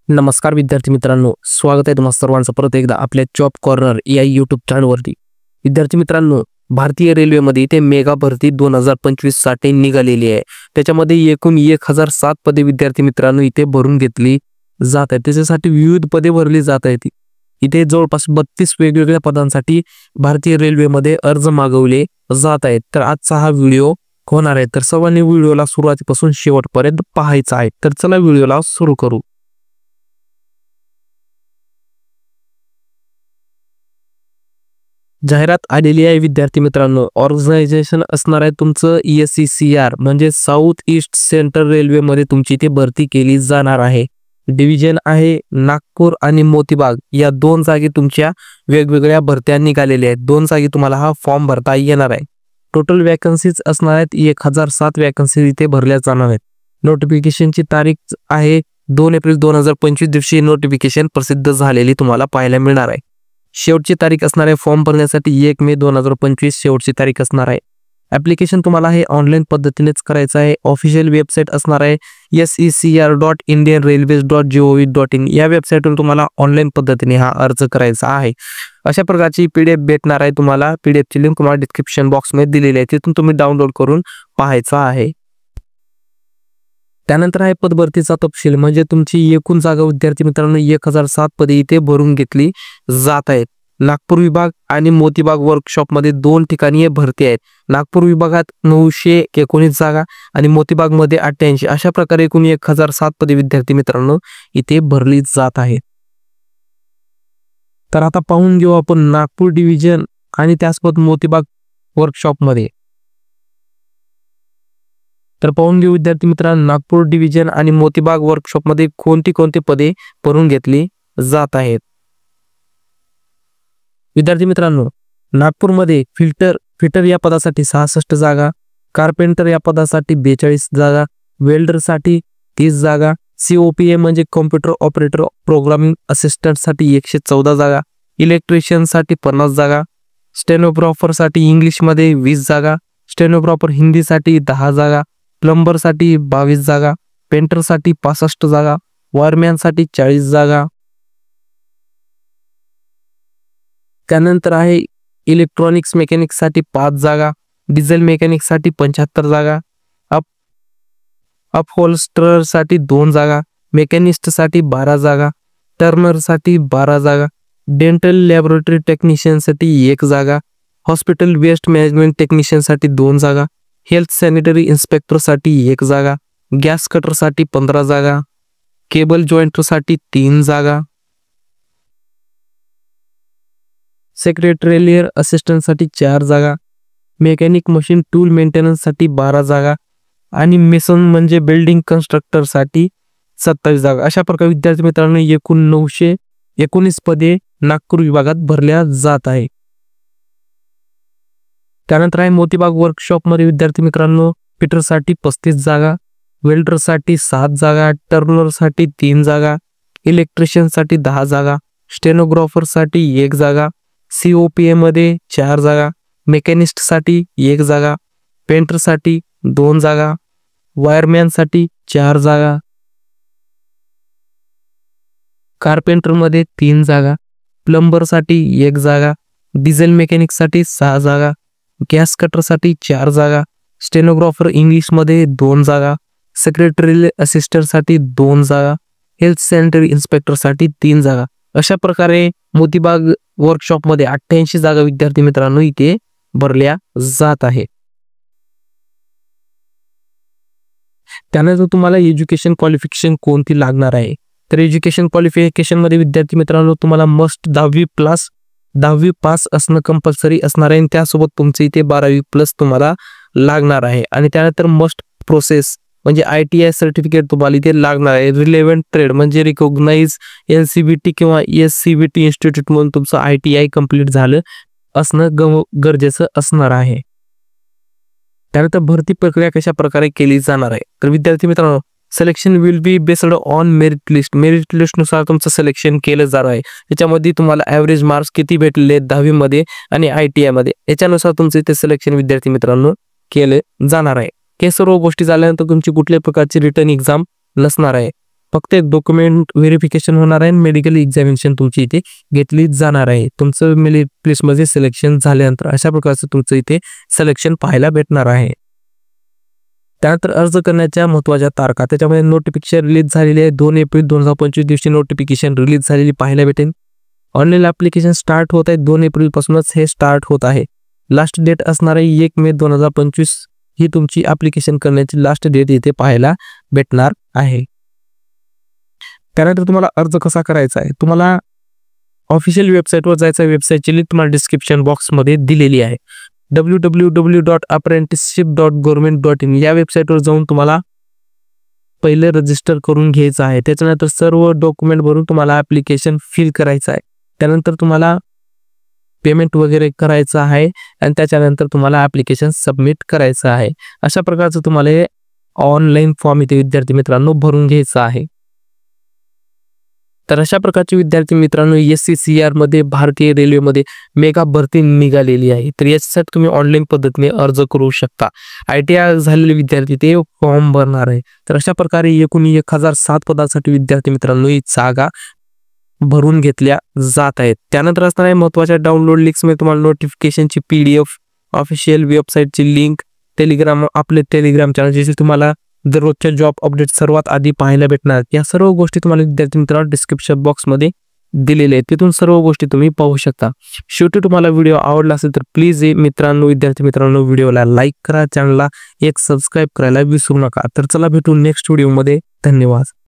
नमस्कार विद्यार्थी मित्रांनो, स्वागत आहे तुम्हा सर्वांचं परत एकदा आपल्या जॉब कॉर्नर AI यूट्यूब चॅनलवरती। विद्यार्थी मित्रांनो, भारतीय रेल्वेमध्ये इथे मेगा भरती 2025 साठी निघालेली आहे। त्याच्यामध्ये एकूण 1007 पदे विद्यार्थी मित्रांनो इथे भरून घेतली जात आहेत। त्याच्यासाठी विविध पदे भरली जात आहेत। इथे जवळपास 32 वेगवेगळ्या पदांसाठी भारतीय रेल्वेमध्ये अर्ज मागवले जात आहेत। तर आजचा हा व्हिडिओ होणार आहे, तर सर्वांनी व्हिडिओला सुरुवातीपासून शेवटपर्यंत पाहायचा आहे। तर चला व्हिडिओला सुरू करू। जाहिरात आलेली आहे विद्यार्थी मित्रांनो। ऑर्गनायझेशन असणार आहे तुमचं ESCCR म्हणजे साऊथ ईस्ट सेंट्रल रेल्वेमध्ये तुमची इथे भरती केली जाणार आहे। डिव्हिजन आहे नागपूर आणि मोतीबाग, या दोन जागी तुमच्या वेगवेगळ्या भरत्या निघालेल्या आहेत। दोन जागी तुम्हाला हा फॉर्म भरता येणार आहे। टोटल वॅकन्सीज असणार आहेत 1007 वॅकन्सी इथे भरल्या जाणार आहेत। नोटिफिकेशनची तारीख आहे 2 एप्रिल 2025 दिवशी नोटिफिकेशन प्रसिद्ध झालेली तुम्हाला पाहायला मिळणार आहे। शेवटची तारीख असणार आहे फॉर्म भरण्यासाठी 1 मे 2025 शेवटची तारीख असणार आहे। ॲप्लिकेशन तुम्हाला हे ऑनलाईन पद्धतीनेच करायचं आहे। ऑफिशियल वेबसाईट असणार आहे secr.indianrailways.gov.in, या वेबसाईटवर तुम्हाला ऑनलाईन पद्धतीने हा अर्ज करायचा आहे। अशा प्रकारची PDF भेटणार आहे तुम्हाला। PDF ची लिंक तुम्हाला डिस्क्रिप्शन बॉक्समध्ये दिलेली आहे, तिथून तुम्ही डाउनलोड करून पाहायचा आहे। त्यानंतर आहे पदभरतीचा तपशील, म्हणजे तुमची एकूण जागा विद्यार्थी मित्रांनो 1007 पदे इथे भरून घेतली जात आहेत। नागपूर विभाग आणि मोतीबाग वर्कशॉपमध्ये 2 ठिकाणी हे भरती आहेत। नागपूर विभागात 919 जागा आणि मोतीबाग मध्ये 88, अशा प्रकारे एकूण 1007 पदे विद्यार्थी मित्रांनो इथे भरली जात आहेत। तर आता पाहून घेऊ आपण नागपूर डिव्हिजन आणि त्यासोबत मोतीबाग वर्कशॉपमध्ये। तर पाहून घेऊ विद्यार्थी मित्रांनो नागपूर डिव्हिजन आणि मोतीबाग वर्कशॉपमध्ये कोणती पदे भरून घेतली जात आहेत। विद्यार्थी मित्रांनो, नागपूरमध्ये फिटर या पदासाठी 66 जागा, कारपेंटर या पदासाठी 42 जागा, वेल्डरसाठी 30 जागा, COPA म्हणजे कॉम्प्युटर ऑपरेटर प्रोग्रामिंग असिस्टंटसाठी 114 जागा, इलेक्ट्रिशियनसाठी 50 जागा, स्टेनोग्राफरसाठी इंग्लिशमध्ये 20 जागा, स्टेनोग्राफर हिंदीसाठी 10 जागा, प्लंबरसाठी 22 जागा, पेंटरसाठी 65 जागा, वायरमॅनसाठी 40 जागा। त्यानंतर आहे इलेक्ट्रॉनिक्स मेकॅनिक्ससाठी 5 जागा, डिझेल मेकॅनिक्ससाठी 75 जागा, अपहोल्स्टरसाठी 2 जागा, मेकॅनिस्टसाठी 12 जागा, टर्नरसाठी 12 जागा, डेंटल लॅबोरेटरी टेक्निशियनसाठी 1 जागा, हॉस्पिटल वेस्ट मॅनेजमेंट टेक्निशियनसाठी 2 जागा, हेल्थ सॅनिटरी इन्स्पेक्टरसाठी 1 जागा, गॅस कटरसाठी 15 जागा, केबल जॉईंटरसाठी 3 जागा, सेक्रेटरियल असिस्टंटसाठी 4 जागा, मेकॅनिक मशीन टूल मेंटेनन्ससाठी 12 जागा आणि मेसन म्हणजे बिल्डिंग कन्स्ट्रक्टरसाठी 27 जागा। अशा प्रकारे विद्यार्थी मित्रांनो एकूण 919 पदे नागपूर विभागात भरल्या जात आहे। त्यानंतर आहे मोतीबाग वर्कशॉपमध्ये विद्यार्थी मित्रांनो फिटरसाठी 35 जागा, वेल्डरसाठी 7 जागा, टर्नरसाठी 3 जागा, इलेक्ट्रिशियनसाठी 10 जागा, स्टेनोग्राफरसाठी 1 जागा, COPA मध्ये 4 जागा, मेकॅनिस्टसाठी 1 जागा, पेंटरसाठी 2 जागा, वायरमॅनसाठी 4 जागा, कारपेंटरमध्ये 3 जागा, प्लंबरसाठी 1 जागा, डिझेल मेकॅनिकसाठी 6 जागा, गॅस कटरसाठी 4 जागा, स्टेनोग्राफर इंग्लिशमध्ये 2 जागा, सेक्रेटरियल असिस्टंटसाठी 2 जागा, हेल्थ सॅनिटरी इन्स्पेक्टरसाठी 3 जागा। अशा प्रकारे मोतीबाग वर्कशॉपमध्ये 88 जागा विद्यार्थी मित्रांनो इथे भरल्या जात आहे। त्यानंतर तुम्हाला एज्युकेशन क्वालिफिकेशन कोणती लागणार आहे, तर एज्युकेशन क्वालिफिकेशन मध्ये विद्यार्थी मित्रांनो तुम्हाला मस्ट 10वी पास असणं कंपल्सरी असणार आहे। त्यासोबत तुमचं इथे 12वी प्लस तुम्हाला लागणार आहे। आणि त्यानंतर मस्ट प्रोसेस म्हणजे ITI सर्टिफिकेट तुम्हाला इथे लागणार आहे। रिलेव्हंट ट्रेड म्हणजे रिकॉग्नाइज NCBT किंवा SCBT इन्स्टिट्यूट म्हणून तुमचं ITI कंप्लीट झालं असणं गरजेचं असणार आहे। त्यानंतर भरती प्रक्रिया कशा प्रकारे केली जाणार आहे, तर विद्यार्थी मित्रांनो selection will be based on merit list नुसार तुमचं सिलेक्शन केलं जाणार आहे। त्याच्यामध्ये तुम्हाला ॲव्हरेज मार्क्स किती भेटले 10वी मध्ये आणि ITI मध्ये, याच्यानुसार तुमचं इथे सिलेक्शन विद्यार्थी मित्रांनो केले जाणार आहे। हे सर्व गोष्टी झाल्यानंतर तुमची कुठल्याही प्रकारची रिटर्न एक्झाम नसणार आहे। फक्त एक डॉक्युमेंट व्हेरिफिकेशन होणार आहे, मेडिकल एक्झामिनेशन तुमची इथे घेतली जाणार आहे. तुमचं मेरिट लिस्टमध्ये सिलेक्शन झाल्यानंतर अशा प्रकारचं तुमचं इथे सिलेक्शन पाहायला भेटणार आहे. त्यानंतर अर्ज करण्याच्या महत्त्वाच्या तारखा, त्याच्यामध्ये नोटिफिकेशन रिलीज झालेली आहे. 2 एप्रिल 2025 दिवशी नोटिफिकेशन रिलीज झालेली पाहायला भेटेल. ऑनलाईन ॲप्लिकेशन स्टार्ट होत आहे 2 एप्रिल पासूनच हे स्टार्ट होत आहे. लास्ट डेट असणार आहे 1 मे 2025 ही तुमची ॲप्लिकेशन करण्याची लास्ट डेट इथे पाहायला भेटणार आहे. त्यानंतर तुम्हाला अर्ज कसा करायचा आहे, तुम्हाला ऑफिशियल वेबसाईटवर जायचं. वेबसाईटची लिंक तुम्हाला डिस्क्रिप्शन बॉक्समध्ये दिलेली आहे. www.apprenticeship.government.in या वेबसाईटवर जाऊन तुम्हाला पहिले रजिस्टर करून घ्यायचं आहे. त्याच्यानंतर सर्व डॉक्युमेंट भरून तुम्हाला ॲप्लिकेशन फिल करायचं आहे. त्यानंतर तुम्हाला पेमेंट वगैरे करायचं आहे आणि त्याच्यानंतर तुम्हाला ॲप्लिकेशन सबमिट करायचं आहे. अशा प्रकारचं तुम्हाला हे ऑनलाईन फॉर्म इथे विद्यार्थी मित्रांनो भरून घ्यायचं आहे. तर अशा प्रकारचे विद्यार्थी मित्रांनो SCCR मध्ये भारतीय रेल्वेमध्ये मेगा भरती निघालेली आहे. तर याच्यासाठी तुम्ही ऑनलाईन पद्धतीने अर्ज करू शकता. ITI झालेले विद्यार्थी ते फॉर्म भरणार आहे. तर अशा प्रकारे एकूण 1007 पदासाठी विद्यार्थी मित्रांनो ही जागा भरून घेतल्या जात आहेत. त्यानंतर असणार आहे महत्त्वाच्या डाउनलोड लिंक्समध्ये तुम्हाला नोटिफिकेशनची PDF, ऑफिशियल वेबसाईटची लिंक, आपले टेलिग्राम चॅनल जिथे तुम्हाला दररोजच्या जॉब अपडेट सर्वात आधी पाहायला भेटणार. या सर्व गोष्टी तुम्हाला विद्यार्थी मित्रांनो डिस्क्रिप्शन बॉक्समध्ये दिलेले आहेत. तिथून सर्व गोष्टी तुम्ही पाहू शकता. शेवटी तुम्हाला व्हिडिओ आवडला असेल तर प्लीज मित्रांनो विद्यार्थी मित्रांनो व्हिडिओला लाईक करा, चॅनलला एक सबस्क्राईब करायला विसरू नका. तर चला भेटू नेक्स्ट व्हिडिओमध्ये. धन्यवाद.